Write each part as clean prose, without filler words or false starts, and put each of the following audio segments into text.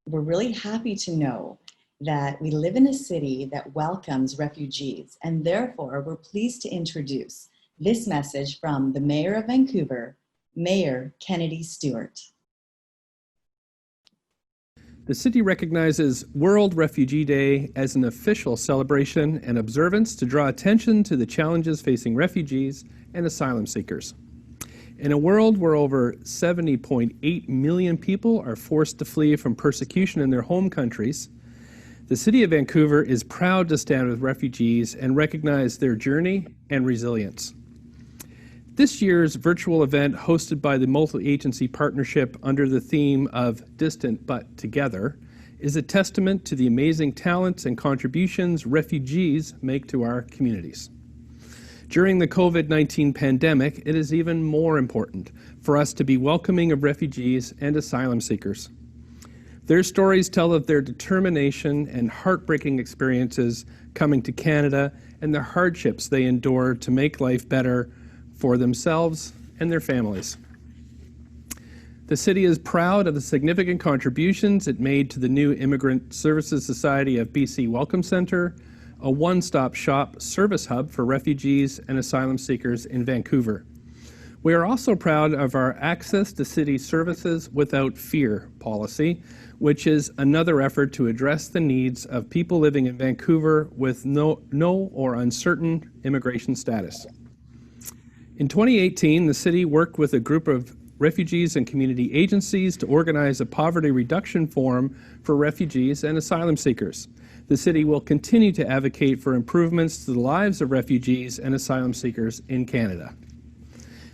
we're really happy to know that we live in a city that welcomes refugees, and therefore we're pleased to introduce this message from the Mayor of Vancouver, Mayor Kennedy Stewart. The city recognizes World Refugee Day as an official celebration and observance to draw attention to the challenges facing refugees and asylum seekers. In a world where over 70.8 million people are forced to flee from persecution in their home countries, the City of Vancouver is proud to stand with refugees and recognize their journey and resilience. This year's virtual event, hosted by the multi-agency partnership under the theme of Distant But Together, is a testament to the amazing talents and contributions refugees make to our communities. During the COVID-19 pandemic, it is even more important for us to be welcoming of refugees and asylum seekers. Their stories tell of their determination and heartbreaking experiences coming to Canada and the hardships they endure to make life better for themselves and their families. The city is proud of the significant contributions it made to the new Immigrant Services Society of BC Welcome Centre, a one-stop shop service hub for refugees and asylum seekers in Vancouver. We are also proud of our Access to City Services Without Fear policy, which is another effort to address the needs of people living in Vancouver with no or uncertain immigration status. In 2018, the city worked with a group of refugees and community agencies to organize a poverty reduction forum for refugees and asylum seekers. The city will continue to advocate for improvements to the lives of refugees and asylum seekers in Canada.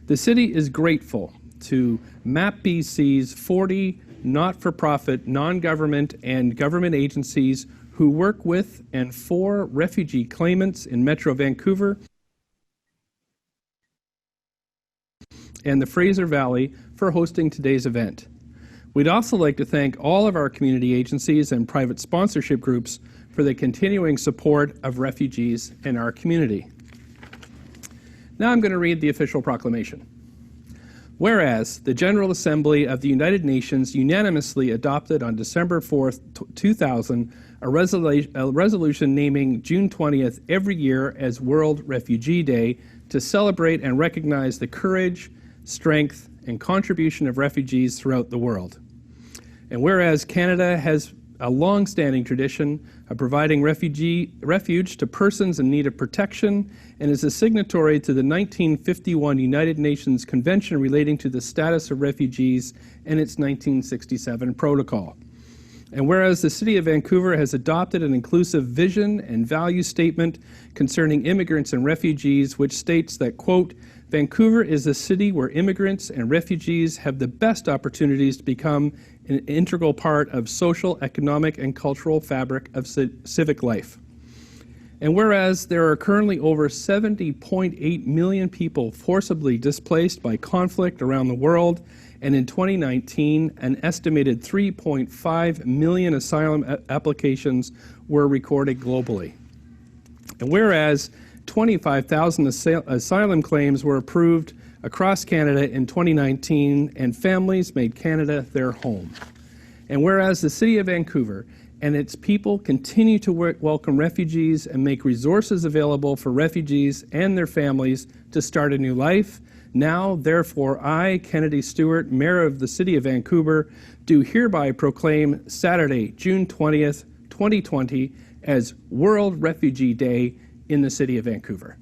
The city is grateful to MAP BC's 40 not-for-profit, non-government and government agencies who work with and for refugee claimants in Metro Vancouver and the Fraser Valley for hosting today's event. We'd also like to thank all of our community agencies and private sponsorship groups for the continuing support of refugees in our community. Now I'm going to read the official proclamation. Whereas the General Assembly of the United Nations unanimously adopted on December 4th, 2000, a resolution naming June 20th every year as World Refugee Day to celebrate and recognize the courage, strength, and contribution of refugees throughout the world. And whereas Canada has a long-standing tradition of providing refuge to persons in need of protection and is a signatory to the 1951 United Nations Convention relating to the status of refugees and its 1967 protocol. And whereas the City of Vancouver has adopted an inclusive vision and value statement concerning immigrants and refugees, which states that, quote, Vancouver is a city where immigrants and refugees have the best opportunities to become an integral part of social, economic, and cultural fabric of civic life. And whereas there are currently over 70.8 million people forcibly displaced by conflict around the world, and in 2019, an estimated 3.5 million asylum applications were recorded globally. And whereas 25,000 asylum claims were approved across Canada in 2019, and families made Canada their home. And whereas the City of Vancouver and its people continue to welcome refugees and make resources available for refugees and their families to start a new life, now, therefore, I, Kennedy Stewart, Mayor of the City of Vancouver, do hereby proclaim Saturday, June 20th, 2020 as World Refugee Day in the City of Vancouver.